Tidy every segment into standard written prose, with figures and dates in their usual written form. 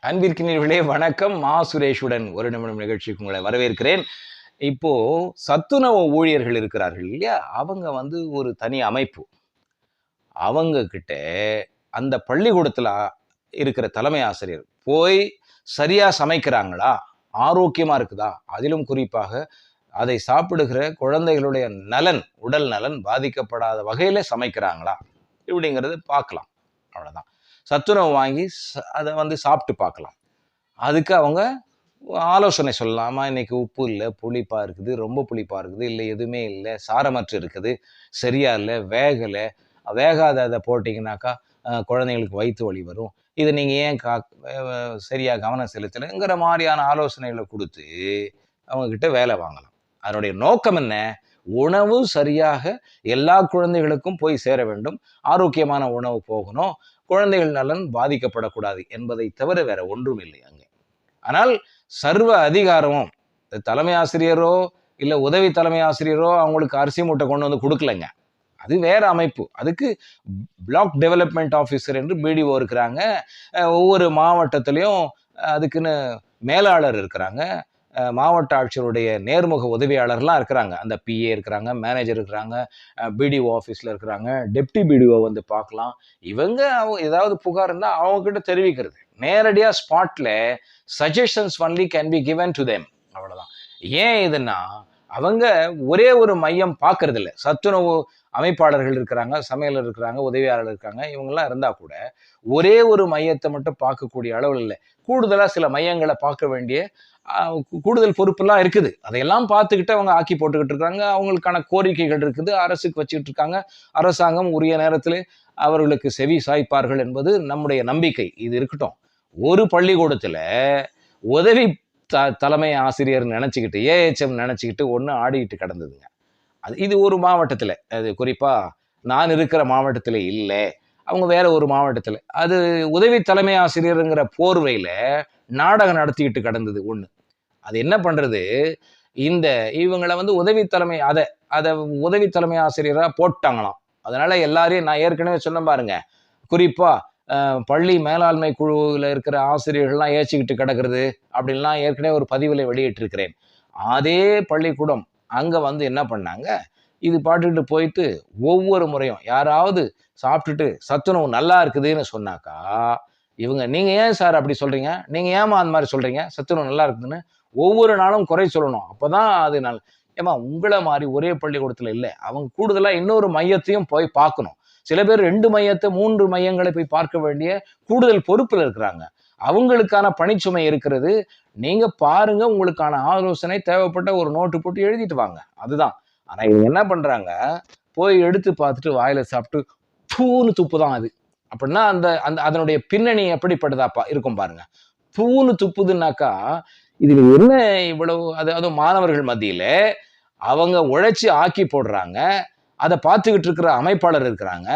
அன்பிற்கினர்களே வணக்கம். சுரேஷுடன் ஒரு நிமிடம் நிகழ்ச்சிக்கு உங்களை வரவேற்கிறேன். இப்போ சத்துணவு ஊழியர்கள் இருக்கிறார்கள் இல்லையா, அவங்க ஒரு தனி அமைப்பு. அவங்க கிட்ட அந்த பள்ளிக்கூடத்துல இருக்கிற தலைமை ஆசிரியர் போய் சரியா சமைக்கிறாங்களா, ஆரோக்கியமா இருக்குதா, அதிலும் குறிப்பாக அதை சாப்பிடுகிற குழந்தைகளுடைய நலன், உடல் நலன் பாதிக்கப்படாத வகையில சமைக்கிறாங்களா இப்படிங்கிறது பார்க்கலாம். அவ்வளவுதான். சத்துணவு வாங்கி அதை சாப்பிட்டு பார்க்கலாம். அதுக்கு அவங்க ஆலோசனை சொல்லலாமா, இன்னைக்கு உப்பு இல்லை, புளிப்பா இருக்குது, ரொம்ப புளிப்பா இருக்குது, இல்லை எதுவுமே இல்லை, சாரமற்று இருக்குது, சரியா இல்லை, வேகலை, வேகாத அதை போட்டிங்கனாக்கா குழந்தைங்களுக்கு வயிற்று வலி வரும், இதை நீங்கள் ஏன் சரியா கவனம் செலுத்தலைங்கிற மாதிரியான ஆலோசனைகளை கொடுத்து அவங்கக்கிட்ட வேலை வாங்கலாம். அதனுடைய நோக்கம் என்ன? உணவு சரியாக எல்லா குழந்தைகளுக்கும் போய் சேர வேண்டும், ஆரோக்கியமான உணவு போகணும், குழந்தைகள் நலன் பாதிக்கப்படக்கூடாது என்பதை தவிர வேற ஒன்றும் இல்லை அங்கே. ஆனால் சர்வ அதிகாரமும் தலைமை ஆசிரியரோ இல்லை உதவி தலைமை ஆசிரியரோ அவங்களுக்கு அரிசி மூட்டை கொண்டு வந்து கொடுக்கலைங்க. அது வேற அமைப்பு. அதுக்கு பிளாக் டெவலப்மெண்ட் ஆஃபீஸர் என்று பிடிஓ இருக்கிறாங்க. ஒவ்வொரு மாவட்டத்திலையும் அதுக்குன்னு மேலாளர் இருக்கிறாங்க. மாவட்ட ஆட்சியருடைய நேர்முக உதவியாளர்லாம் இருக்கிறாங்க. அந்த பிஏ இருக்கிறாங்க, மேனேஜர் இருக்கிறாங்க, பிடிஓ ஆஃபீஸில் இருக்கிறாங்க, டெப்டி பிடிஓ வந்து பார்க்கலாம். இவங்க ஏதாவது புகார் இருந்தால் அவங்கக்கிட்ட தெரிவிக்கிறது. நேரடியாக ஸ்பாட்டில் suggestions only can be given to them. அவ்வளோதான். ஏன் இதுன்னா, அவங்க ஒரே ஒரு மையம் பார்க்கறது இல்லை. சத்துணவு அமைப்பாளர்கள் இருக்கிறாங்க, சமையலர் இருக்கிறாங்க, உதவியாளர் இருக்காங்க. இவங்கெல்லாம் இருந்தால் கூட ஒரே ஒரு மையத்தை மட்டும் பார்க்கக்கூடிய அளவில் இல்லை. கூடுதலாக சில மையங்களை பார்க்க வேண்டிய கூடுதல் பொறுப்பெல்லாம் இருக்குது. அதையெல்லாம் பார்த்துக்கிட்டு அவங்க ஆக்கி போட்டுக்கிட்டு இருக்காங்க. அவங்களுக்கான கோரிக்கைகள் இருக்குது, அரசுக்கு வச்சுக்கிட்டு இருக்காங்க. அரசாங்கம் உரிய நேரத்தில் அவர்களுக்கு செவி சாய்ப்பார்கள் என்பது நம்முடைய நம்பிக்கை. இது இருக்கட்டும். ஒரு பள்ளிக்கூடத்துல உதவி தலைமை ஆசிரியர் நினைச்சுக்கிட்டு, ஏஹெச்எம் நினைச்சுக்கிட்டு ஒன்று ஆடிக்கிட்டு கிடந்ததுங்க. இது ஒரு மாவட்டத்தில், அது குறிப்பா நான் இருக்கிற மாவட்டத்தில் இல்லை, அவங்க வேற ஒரு மாவட்டத்தில். அது உதவி தலைமை ஆசிரியருங்கிற போர்வையில நாடகம் நடத்திக்கிட்டு கிடந்தது ஒண்ணு. அது என்ன பண்றது, இவங்களை உதவி தலைமை அதை உதவி தலைமை ஆசிரியரா போட்டாங்களாம். அதனால எல்லாரையும் நான் ஏற்கனவே சொன்ன பாருங்க, குறிப்பா பள்ளி மேலாண்மை குழுவில் இருக்கிற ஆசிரியர்கள்லாம் ஏச்சிக்கிட்டு கிடக்கிறது அப்படின்லாம் ஏற்கனவே ஒரு பதிவில் வெளியிட்டிருக்கிறேன். அதே பள்ளிக்கூடம் அங்கே என்ன பண்ணாங்க, இது பாட்டுக்கிட்டு போயிட்டு ஒவ்வொரு முறையும் யாராவது சாப்பிட்டுட்டு சத்துணவு நல்லா இருக்குதுன்னு சொன்னாக்கா, இவங்க நீங்கள் ஏன் சார் அப்படி சொல்கிறீங்க, நீங்கள் ஏமா அந்த மாதிரி சொல்கிறீங்க, சத்துணவு நல்லா இருக்குதுன்னு ஒவ்வொரு நாளும் குறை சொல்லணும். அப்போ தான் அது ஏமா உங்களை மாதிரி ஒரே பள்ளிக்கூடத்தில் இல்லை, அவங்க கூடுதலாக இன்னொரு மையத்தையும் போய் பார்க்கணும். சில பேர் 2 மையத்தை 3 மையங்களை போய் பார்க்க வேண்டிய கூடுதல் பொறுப்பில் இருக்கிறாங்க. அவங்களுக்கான பணிச்சுமை இருக்கிறது. நீங்க பாருங்க, உங்களுக்கான ஆலோசனை தேவைப்பட்ட ஒரு நோட்டு போட்டு எழுதிட்டு வாங்க. அதுதான். ஆனா இவங்க என்ன பண்றாங்க, போய் எடுத்து பார்த்துட்டு வாயில சாப்பிட்டு தூன்னு துப்பு தான் அது. அப்படின்னா அந்த அந்த அதனுடைய பின்னணி எப்படிப்பட்டதாப்பா இருக்கும் பாருங்க. தூன்னு துப்புதுன்னாக்கா இதுல என்ன இவ்வளவு, அதுவும் மாணவர்கள் மத்தியில அவங்க உழைச்சி ஆக்கி போடுறாங்க. அதை பார்த்துக்கிட்டு இருக்கிற அமைப்பாளர் இருக்கிறாங்க.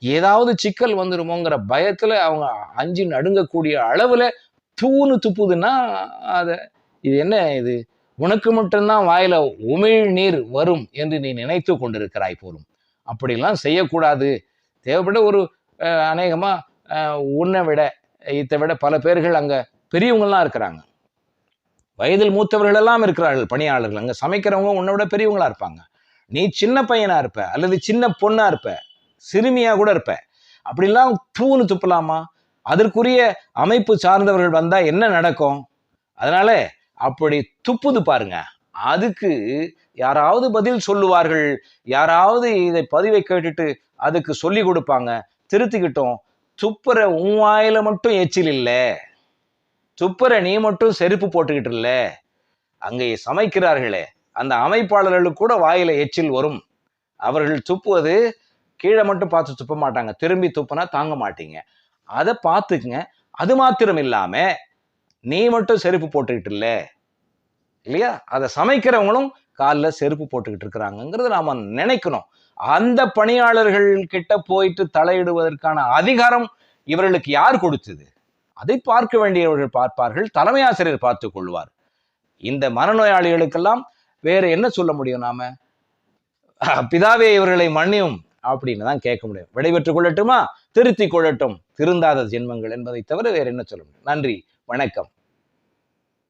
ஏதாவது சிக்கல் வந்துருமோங்கிற பயத்துல அவங்க அஞ்சு நடுங்கக்கூடிய அளவுல தூணு துப்புதுன்னா, இது என்ன, இது உனக்கு மட்டும்தான் வாயில உமிழ் நீர் வரும் என்று நீ நினைத்து கொண்டிருக்கிறாய் போலும். அப்படிலாம் செய்யக்கூடாது. தேவைப்பட்ட ஒரு அநேகமா உன்னை விட இதை விட பல பேர்கள் அங்க பெரியவங்கெல்லாம் இருக்கிறாங்க. வயதில் மூத்தவர்கள் எல்லாம் இருக்கிறார்கள் பணியாளர்கள். அங்க சமைக்கிறவங்க உன்னை விட பெரியவங்களா இருப்பாங்க. நீ சின்ன பையனா இருப்ப, அல்லது சின்ன பொண்ணா இருப்ப, சிறுமியா கூட இருப்ப. அப்படிலாம் தூணு துப்பலாமா? அதற்குரிய அமைப்பு சார்ந்தவர்கள் வந்தா என்ன நடக்கும்? அதனால அப்படி துப்புது பாருங்க, அதுக்கு யாராவது பதில் சொல்லுவார்கள். யாராவது இதை பதிவை கேட்டுட்டு அதுக்கு சொல்லி கொடுப்பாங்க. திருத்திக்கிட்டோம். துப்புற உன் வாயில மட்டும் எச்சில் இல்லை, துப்புற நீ மட்டும் செருப்பு போட்டுக்கிட்டு இல்ல, அங்கே சமைக்கிறார்களே அந்த அமைப்பாளர்களுக்கு கூட வாயில எச்சில் வரும். அவர்கள் துப்புவது கீழே மட்டும் பார்த்து துப்ப மாட்டாங்க, திரும்பி துப்புனா தாங்க மாட்டீங்க. அதை பார்த்துக்குங்க. அது மாத்திரம் இல்லாம நீ மட்டும் செருப்பு போட்டுக்கிட்டு இல்லையா, அதை சமைக்கிறவங்களும் காலில் செருப்பு போட்டுக்கிட்டு இருக்கிறாங்கிறத நாம நினைக்கணும். அந்த பணியாளர்கள் கிட்ட போயிட்டு தலையிடுவதற்கான அதிகாரம் இவர்களுக்கு யார் கொடுத்தது? அதை பார்க்க வேண்டியவர்கள் பார்ப்பார்கள், தலைமை ஆசிரியர் பார்த்துக் கொள்வார். இந்த மனநோயாளிகளுக்கெல்லாம் வேற என்ன சொல்ல முடியும்? நாம பிதாவே இவர்களை மன்னியும் அப்படின்னு தான் கேட்க முடியும். விடைபெற்றுக் கொள்ளட்டுமா? திருத்திக் கொள்ளட்டும் திருந்தாத ஜென்மங்கள் என்பதை தவிர வேற என்ன சொல்ல முடியும்? நன்றி. வணக்கம்.